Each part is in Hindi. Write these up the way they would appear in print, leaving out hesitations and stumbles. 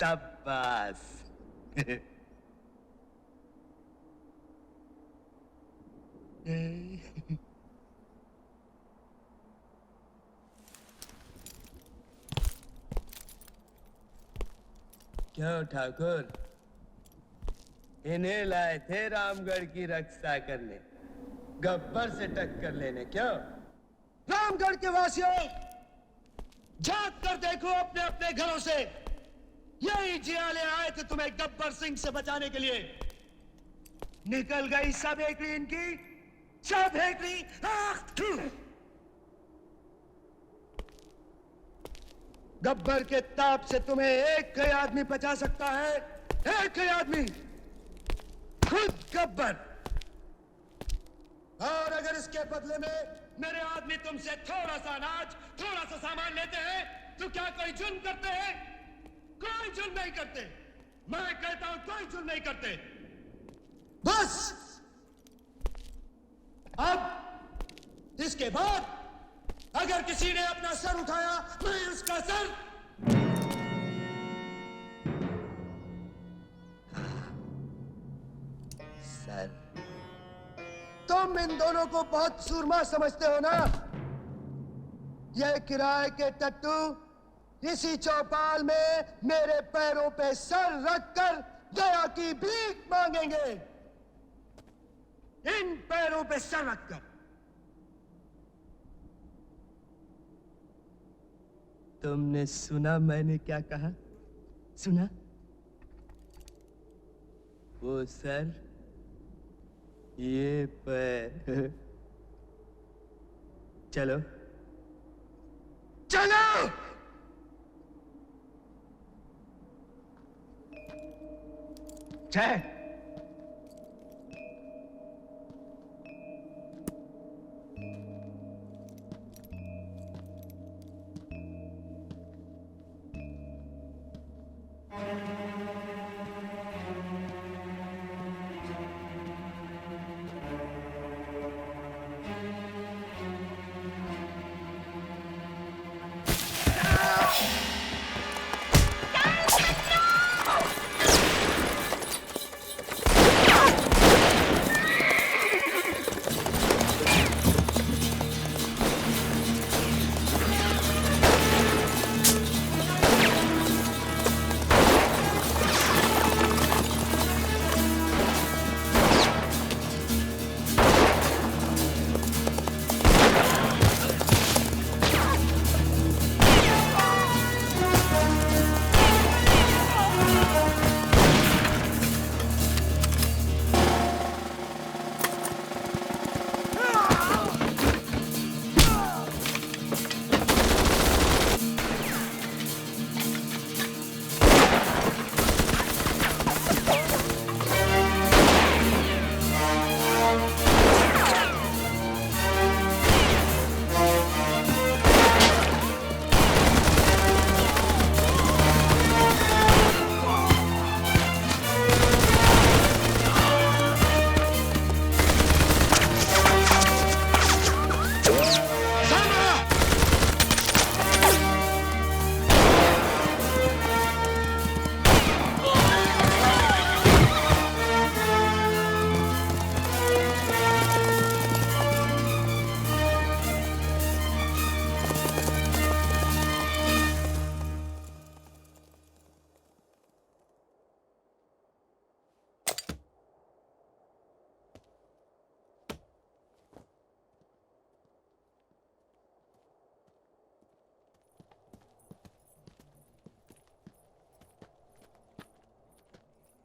शाबाश। क्यों ठाकुर, इन्हें लाए थे रामगढ़ की रक्षा करने, गब्बर से टक्कर लेने? क्यों? रामगढ़ के वासियों, झांक कर देखो अपने अपने घरों से। यही जियाले आए थे तुम्हें गब्बर सिंह से बचाने के लिए। निकल गई सब हेकड़ी इनकी, सब हेकड़ी। गब्बर के ताप से तुम्हें एक ही आदमी बचा सकता है, एक ही आदमी, खुद गब्बर। और अगर इसके बदले में मेरे आदमी तुमसे थोड़ा सा अनाज, थोड़ा सा सामान लेते हैं, तो क्या कोई जुर्म करते हैं? कोई जुर्म नहीं करते। मैं कहता हूं कोई जुर्म नहीं करते। बस अब इसके बाद अगर किसी ने अपना सर उठाया, मैं उसका सर। सर? तुम इन दोनों को बहुत सूरमा समझते हो ना? ये किराए के टट्टू इसी चौपाल में मेरे पैरों पे सर रखकर दया की भीख मांगेंगे। इन पैरों पे सर रखकर। तुमने सुना मैंने क्या कहा? सुना? वो सर, ये पैर। चलो चलो। जय।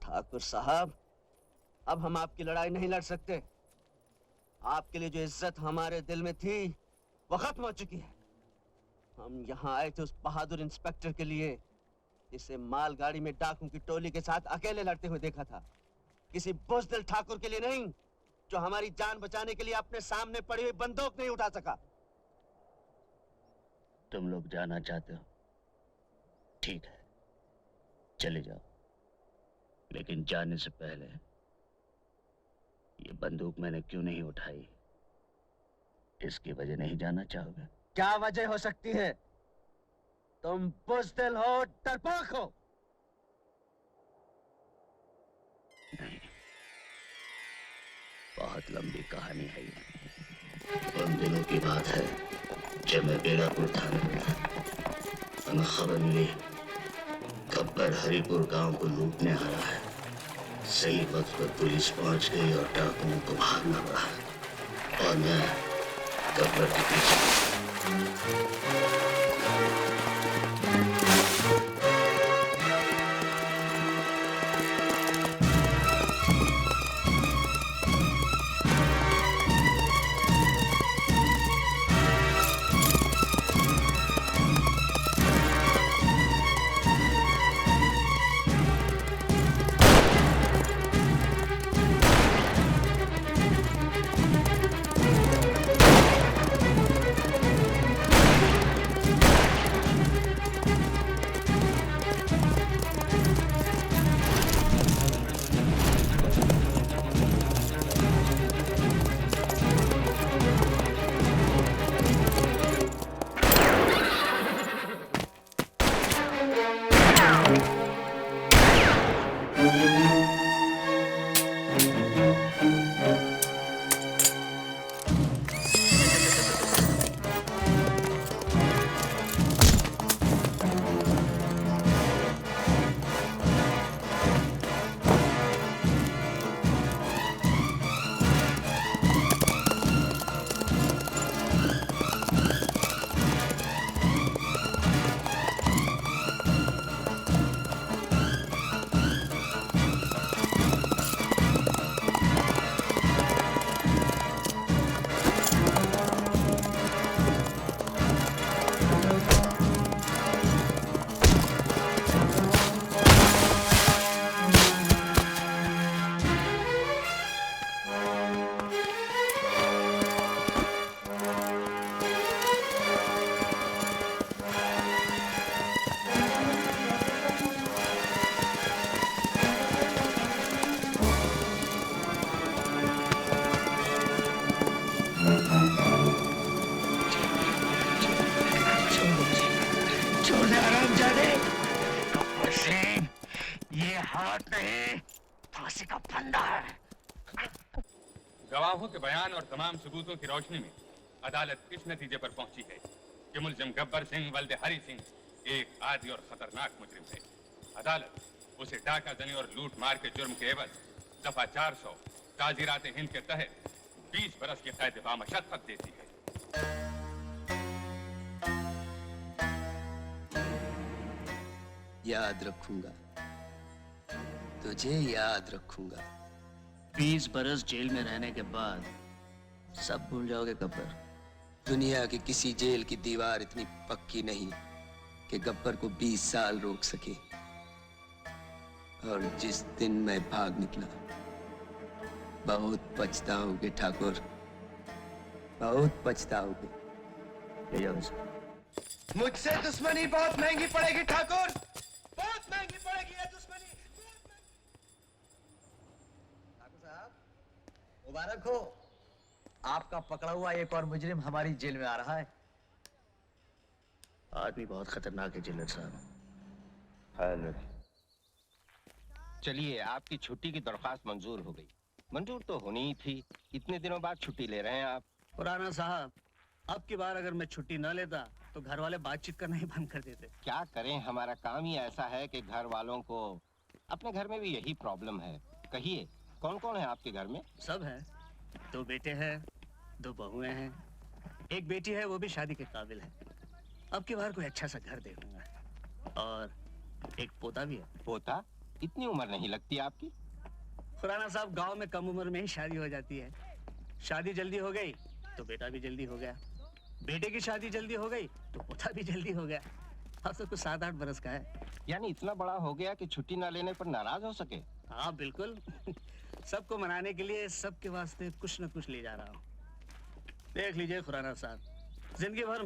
ठाकुर साहब, अब हम आपकी लड़ाई नहीं लड़ सकते। आपके लिए जो इज्जत हमारे दिल में थी वो खत्म हो चुकी है। हम यहाँ आए थे उस बहादुर इंस्पेक्टर के लिए जिसे मालगाड़ी में डाकुओं की टोली के साथ अकेले लड़ते हुए देखा था। किसी बुज़दिल ठाकुर के लिए नहीं जो हमारी जान बचाने के लिए अपने सामने पड़ी हुई बंदूक नहीं उठा सका। तुम लोग जाना चाहते हो, ठीक है, चले जाओ, लेकिन जाने से पहले ये बंदूक मैंने क्यों नहीं उठाई, इसकी वजह नहीं जानना चाहोगे? क्या वजह हो सकती है? तुम बुज़दिल हो, डरपोक हो। बहुत लंबी कहानी है ये। उन दिनों की बात है जब मैं बेलापुर थाने में था। हमें खबर मिली गब्बर हरिपुर गांव को लूटने आ रहा है। सही वक्त पर पुलिस पहुंच गई और डाकुओं को भागना पड़ा और मैं गब्बर के पीछे। गवाहों के बयान और तमाम सबूतों की रोशनी में अदालत इस नतीजे पर पहुंची है कि मुलजिम गब्बर सिंह वल्द हरि सिंह एक आदी और खतरनाक मुजरिम है। अदालत उसे डाका जनी और लूट मार के जुर्म के एवज दफा 400 ताजीरात हिंद के तहत 20 बरस की कैद बामशक्कत देती है। याद रखूंगा, तुझे याद रखूंगा। 20 बरस जेल में रहने के बाद सब भूल जाओगे गब्बर? दुनिया की किसी जेल की दीवार इतनी पक्की नहीं कि गब्बर को 20 साल रोक सके। और जिस दिन मैं भाग निकला, बहुत पछताओगे ठाकुर, बहुत पछताओगे। ले जाओ इसे। मुझसे दुश्मनी बहुत महंगी पड़ेगी ठाकुर, बहुत महंगी पड़ेगी ये दुश्मनी। ठाकुर साहब मुबारक हो, आपका पकड़ा हुआ एक और मुजरिम हमारी जेल में आ रहा है। आदमी बहुत खतरनाक है जिल्लत साहब। चलिए, आपकी छुट्टी की दरख्वास्त मंजूर हो गई। मंजूर तो होनी ही थी, इतने दिनों बाद छुट्टी ले रहे हैं आप। खुराना साहब, अब की बार अगर मैं छुट्टी न लेता तो घर वाले बातचीत करना ही बंद कर देते। क्या करें, हमारा काम ही ऐसा है कि घर वालों को, अपने घर में भी यही प्रॉब्लम है। कहिए, कौन कौन है आपके घर में? सब है, 2 बेटे हैं, 2 बहुएं हैं, एक बेटी है, वो भी शादी के काबिल है। अब की बार कोई अच्छा सा घर देखूंगा, और एक पोता भी है। पोता? इतनी उम्र नहीं लगती आपकी। खुराना साहब, गांव में कम उम्र में ही शादी हो जाती है। शादी जल्दी हो गई तो बेटा भी जल्दी हो गया, बेटे की शादी जल्दी हो गई तो पोता भी जल्दी हो गया। अब तो कुछ 7-8 बरस का है। यानी इतना बड़ा हो गया कि छुट्टी ना लेने पर नाराज हो सके। हाँ बिल्कुल। सबको मनाने के लिए सबके वास्ते कुछ न कुछ ले जा रहा हूँ। देख लीजिए खुराना साहब, जिंदगी भर मैं